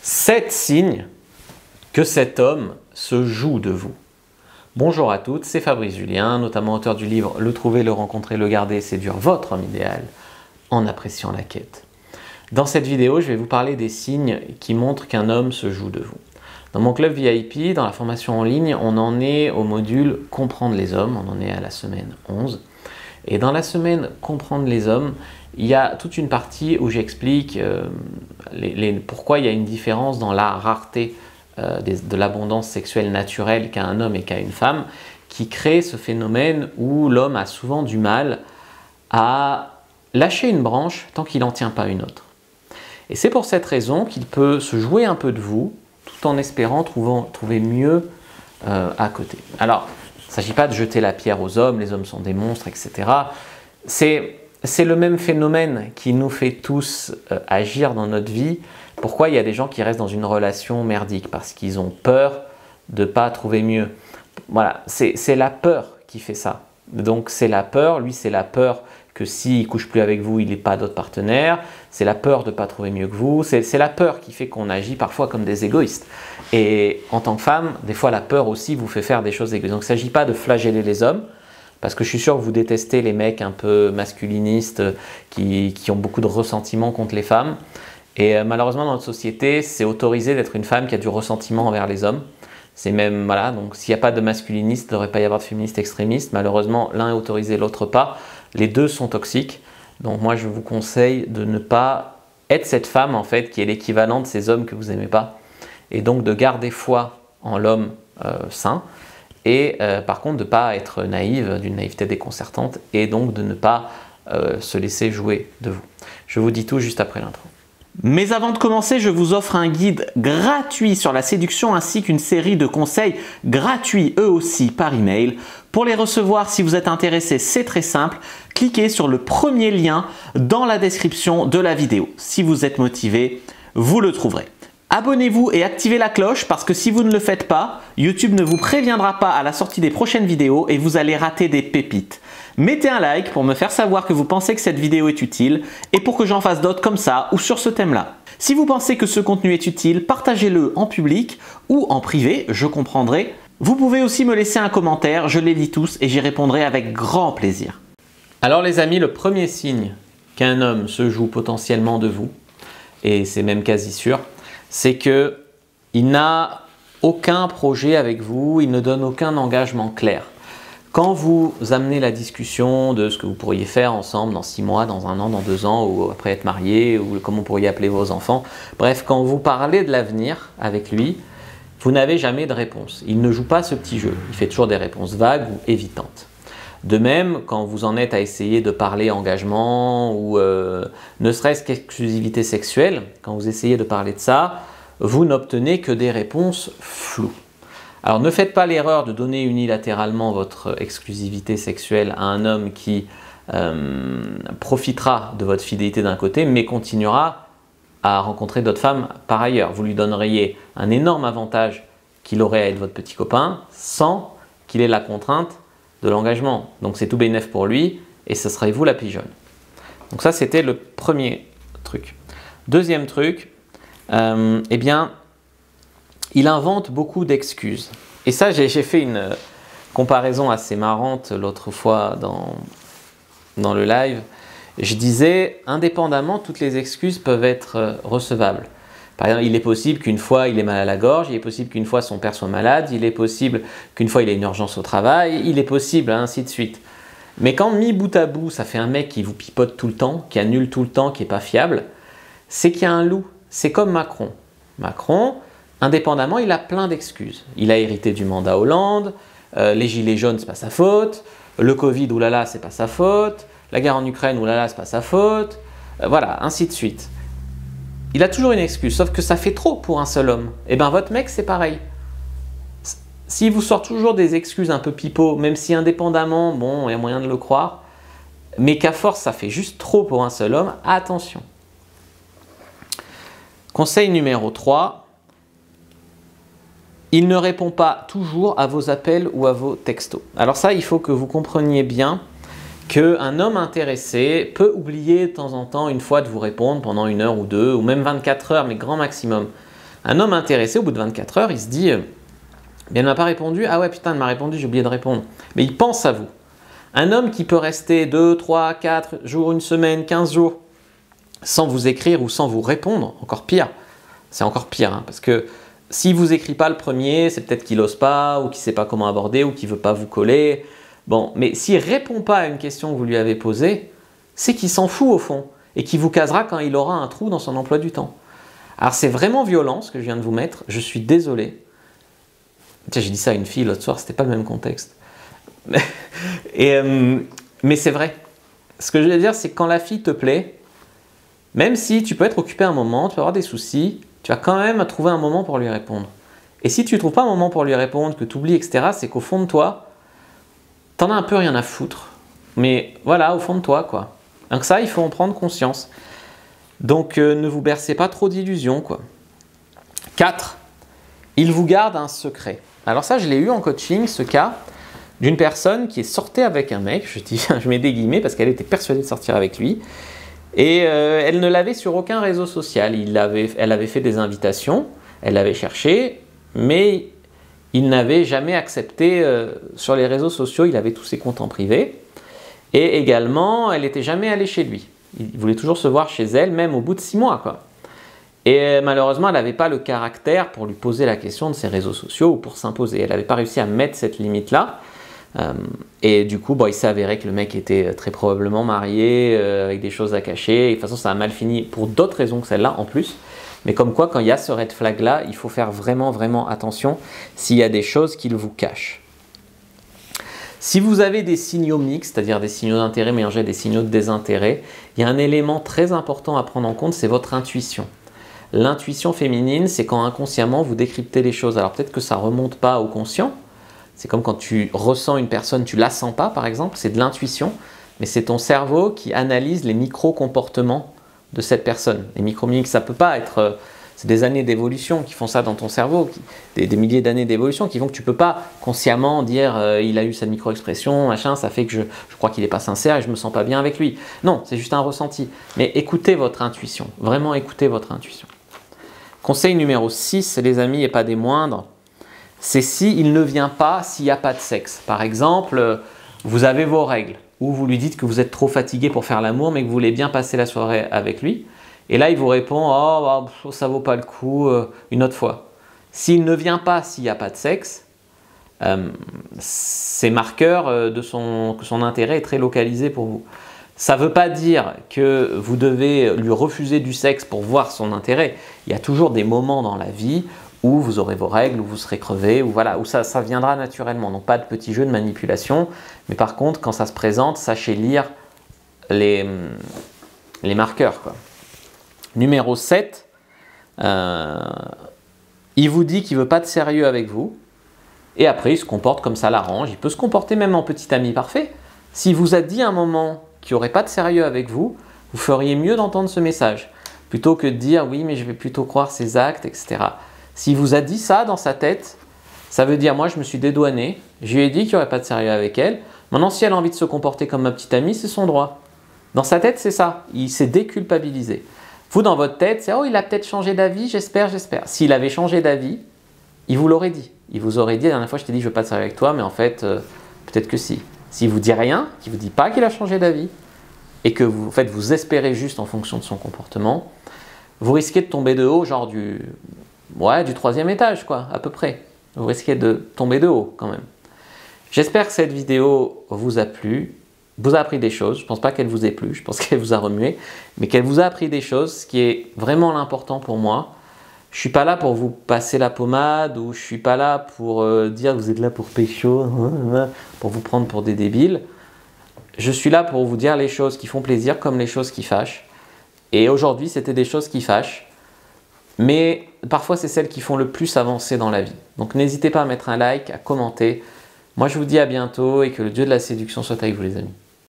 7 signes que cet homme se joue de vous. Bonjour à toutes, c'est Fabrice Julien, notamment auteur du livre « Le trouver, le rencontrer, le garder, séduire votre homme idéal en appréciant la quête ». Dans cette vidéo, je vais vous parler des signes qui montrent qu'un homme se joue de vous. Dans mon club VIP, dans la formation en ligne, on en est au module « Comprendre les hommes », on en est à la semaine 11. Et dans la semaine « Comprendre les hommes », il y a toute une partie où j'explique pourquoi il y a une différence dans la rareté de l'abondance sexuelle naturelle qu'a un homme et qu'a une femme, qui crée ce phénomène où l'homme a souvent du mal à lâcher une branche tant qu'il n'en tient pas une autre. Et c'est pour cette raison qu'il peut se jouer un peu de vous, tout en espérant trouver mieux à côté. Alors, il ne s'agit pas de jeter la pierre aux hommes, les hommes sont des monstres, etc. C'est le même phénomène qui nous fait tous agir dans notre vie. Pourquoi il y a des gens qui restent dans une relation merdique? Parce qu'ils ont peur de ne pas trouver mieux. Voilà, c'est la peur qui fait ça. Donc c'est la peur, lui c'est la peur que s'il ne couche plus avec vous, il n'ait pas d'autres partenaires. C'est la peur de ne pas trouver mieux que vous. C'est la peur qui fait qu'on agit parfois comme des égoïstes. Et en tant que femme, des fois la peur aussi vous fait faire des choses égoïstes. Donc il ne s'agit pas de flageller les hommes, parce que je suis sûr que vous détestez les mecs un peu masculinistes qui ont beaucoup de ressentiment contre les femmes. Et malheureusement, dans notre société, c'est autorisé d'être une femme qui a du ressentiment envers les hommes. C'est même, voilà, donc s'il n'y a pas de masculiniste, il ne devrait pas y avoir de féministe extrémiste. Malheureusement, l'un est autorisé, l'autre pas. Les deux sont toxiques. Donc moi, je vous conseille de ne pas être cette femme, en fait, qui est l'équivalent de ces hommes que vous n'aimez pas. Et donc de garder foi en l'homme sain. Et par contre, de ne pas être naïve, d'une naïveté déconcertante, et donc de ne pas se laisser jouer de vous. Je vous dis tout juste après l'intro. Mais avant de commencer, je vous offre un guide gratuit sur la séduction ainsi qu'une série de conseils gratuits eux aussi par email. Pour les recevoir, si vous êtes intéressé, c'est très simple. Cliquez sur le premier lien dans la description de la vidéo. Si vous êtes motivé, vous le trouverez. Abonnez-vous et activez la cloche parce que si vous ne le faites pas, YouTube ne vous préviendra pas à la sortie des prochaines vidéos et vous allez rater des pépites. Mettez un like pour me faire savoir que vous pensez que cette vidéo est utile et pour que j'en fasse d'autres comme ça ou sur ce thème-là. Si vous pensez que ce contenu est utile, partagez-le en public ou en privé, je comprendrai. Vous pouvez aussi me laisser un commentaire, je les lis tous et j'y répondrai avec grand plaisir. Alors les amis, le premier signe qu'un homme se joue potentiellement de vous, et c'est même quasi sûr, c'est qu'il n'a aucun projet avec vous, il ne donne aucun engagement clair. Quand vous amenez la discussion de ce que vous pourriez faire ensemble dans 6 mois, dans 1 an, dans 2 ans, ou après être marié, ou comment vous pourriez appeler vos enfants, bref, quand vous parlez de l'avenir avec lui, vous n'avez jamais de réponse. Il ne joue pas ce petit jeu, il fait toujours des réponses vagues ou évitantes. De même, quand vous en êtes à essayer de parler engagement ou ne serait-ce qu'exclusivité sexuelle, quand vous essayez de parler de ça, vous n'obtenez que des réponses floues. Alors ne faites pas l'erreur de donner unilatéralement votre exclusivité sexuelle à un homme qui profitera de votre fidélité d'un côté, mais continuera à rencontrer d'autres femmes par ailleurs. Vous lui donneriez un énorme avantage qu'il aurait à être votre petit copain sans qu'il ait la contrainte de l'engagement. Donc c'est tout bénef pour lui et ce serait vous la pigeonne. Donc ça c'était le premier truc. Deuxième truc, eh bien, il invente beaucoup d'excuses. Et ça j'ai fait une comparaison assez marrante l'autre fois dans le live. Je disais, indépendamment, toutes les excuses peuvent être recevables. Par exemple, il est possible qu'une fois il ait mal à la gorge, il est possible qu'une fois son père soit malade, il est possible qu'une fois il ait une urgence au travail, il est possible, ainsi de suite. Mais quand mis bout à bout, ça fait un mec qui vous pipote tout le temps, qui annule tout le temps, qui n'est pas fiable, c'est qu'il y a un loup. C'est comme Macron. Macron, indépendamment, il a plein d'excuses. Il a hérité du mandat Hollande, les gilets jaunes, c'est pas sa faute, le Covid, oulala, c'est pas sa faute, la guerre en Ukraine, oulala, c'est pas sa faute, voilà, ainsi de suite. Il a toujours une excuse, sauf que ça fait trop pour un seul homme. Et bien votre mec, c'est pareil. S'il vous sort toujours des excuses un peu pipeau, même si indépendamment, bon, il y a moyen de le croire, mais qu'à force, ça fait juste trop pour un seul homme, attention. Conseil numéro 3, il ne répond pas toujours à vos appels ou à vos textos. Alors ça, il faut que vous compreniez bien qu'un homme intéressé peut oublier de temps en temps une fois de vous répondre pendant 1 heure ou 2, ou même 24 heures, mais grand maximum. Un homme intéressé, au bout de 24 heures, il se dit mais elle ne m'a pas répondu, ah ouais putain, elle m'a répondu, j'ai oublié de répondre. Mais il pense à vous. Un homme qui peut rester 2, 3, 4 jours, une semaine, 15 jours, sans vous écrire ou sans vous répondre, encore pire. C'est encore pire, hein, parce que s'il ne vous écrit pas le premier, c'est peut-être qu'il n'ose pas, ou qu'il ne sait pas comment aborder, ou qu'il ne veut pas vous coller. Bon, mais s'il ne répond pas à une question que vous lui avez posée, c'est qu'il s'en fout au fond, et qu'il vous casera quand il aura un trou dans son emploi du temps. Alors c'est vraiment violent ce que je viens de vous mettre, je suis désolé. Tiens, j'ai dit ça à une fille l'autre soir, c'était pas le même contexte. Mais c'est vrai. Ce que je veux dire, c'est que quand la fille te plaît, même si tu peux être occupé un moment, tu peux avoir des soucis, tu vas quand même trouver un moment pour lui répondre. Et si tu ne trouves pas un moment pour lui répondre, que tu oublies, etc., c'est qu'au fond de toi, t'en as un peu rien à foutre. Mais voilà, au fond de toi, quoi. Donc ça, il faut en prendre conscience. Donc ne vous bercez pas trop d'illusions, quoi. 4. Il vous garde un secret. Alors ça, je l'ai eu en coaching, ce cas d'une personne qui est sortie avec un mec, je mets des guillemets parce qu'elle était persuadée de sortir avec lui, et elle ne l'avait sur aucun réseau social. Elle avait fait des invitations, elle l'avait cherché, mais il n'avait jamais accepté sur les réseaux sociaux, il avait tous ses comptes en privé, et également, elle n'était jamais allée chez lui. Il voulait toujours se voir chez elle, même au bout de 6 mois, quoi. Et malheureusement, elle n'avait pas le caractère pour lui poser la question de ses réseaux sociaux ou pour s'imposer. Elle n'avait pas réussi à mettre cette limite-là. Et du coup, bon, il s'est avéré que le mec était très probablement marié, avec des choses à cacher. Et de toute façon, ça a mal fini pour d'autres raisons que celle-là en plus. Mais comme quoi, quand il y a ce red flag-là, il faut faire vraiment, vraiment attention s'il y a des choses qu'il vous cache. Si vous avez des signaux mixtes, c'est-à-dire des signaux d'intérêt mélangés à des signaux de désintérêt, il y a un élément très important à prendre en compte, c'est votre intuition. L'intuition féminine, c'est quand inconsciemment vous décryptez les choses. Alors peut-être que ça ne remonte pas au conscient. C'est comme quand tu ressens une personne, tu ne la sens pas par exemple, c'est de l'intuition. Mais c'est ton cerveau qui analyse les micro-comportements de cette personne. Les micro-mimiques, ça ne peut pas être... c'est des années d'évolution qui font ça dans ton cerveau, des milliers d'années d'évolution qui font que tu ne peux pas consciemment dire il a eu cette micro-expression, machin, ça fait que je crois qu'il n'est pas sincère et je ne me sens pas bien avec lui. Non, c'est juste un ressenti. Mais écoutez votre intuition, vraiment écoutez votre intuition. Conseil numéro 6, les amis, et pas des moindres, c'est s'il ne vient pas, s'il n'y a pas de sexe. Par exemple, vous avez vos règles, ou vous lui dites que vous êtes trop fatigué pour faire l'amour, mais que vous voulez bien passer la soirée avec lui. Et là, il vous répond « Oh, bah, ça vaut pas le coup, une autre fois ». S'il ne vient pas, s'il n'y a pas de sexe, c'est marqueur que son intérêt est très localisé pour vous. Ça ne veut pas dire que vous devez lui refuser du sexe pour voir son intérêt. Il y a toujours des moments dans la vie où vous aurez vos règles, où vous serez crevé, où ça viendra naturellement. Donc pas de petits jeux de manipulation, mais par contre, quand ça se présente, sachez lire les marqueurs, quoi. Numéro 7, il vous dit qu'il ne veut pas de sérieux avec vous, et après il se comporte comme ça l'arrange. Il peut se comporter même en petit ami parfait. S'il vous a dit à un moment qu'il n'y aurait pas de sérieux avec vous, vous feriez mieux d'entendre ce message, plutôt que de dire oui mais je vais plutôt croire ses actes, etc. S'il vous a dit ça dans sa tête, ça veut dire moi je me suis dédouané, je lui ai dit qu'il n'y aurait pas de sérieux avec elle, maintenant si elle a envie de se comporter comme ma petite amie, c'est son droit. Dans sa tête c'est ça, il s'est déculpabilisé. Vous dans votre tête, c'est oh il a peut-être changé d'avis, j'espère. S'il avait changé d'avis, il vous l'aurait dit. Il vous aurait dit la dernière fois je t'ai dit je veux pas de sérieux avec toi, mais en fait peut-être que si. S'il vous dit rien, qu'il ne vous dit pas qu'il a changé d'avis, et que vous, en fait, vous espérez juste en fonction de son comportement, vous risquez de tomber de haut, genre du 3e étage, quoi, à peu près. Vous risquez de tomber de haut, quand même. J'espère que cette vidéo vous a plu, vous a appris des choses. Je ne pense pas qu'elle vous ait plu, je pense qu'elle vous a remué, mais qu'elle vous a appris des choses, ce qui est vraiment l'important pour moi. Je ne suis pas là pour vous passer la pommade, ou je ne suis pas là pour dire que vous êtes là pour pécho, pour vous prendre pour des débiles. Je suis là pour vous dire les choses qui font plaisir comme les choses qui fâchent. Et aujourd'hui, c'était des choses qui fâchent. Mais parfois, c'est celles qui font le plus avancer dans la vie. Donc n'hésitez pas à mettre un like, à commenter. Moi, je vous dis à bientôt et que le Dieu de la séduction soit avec vous, les amis.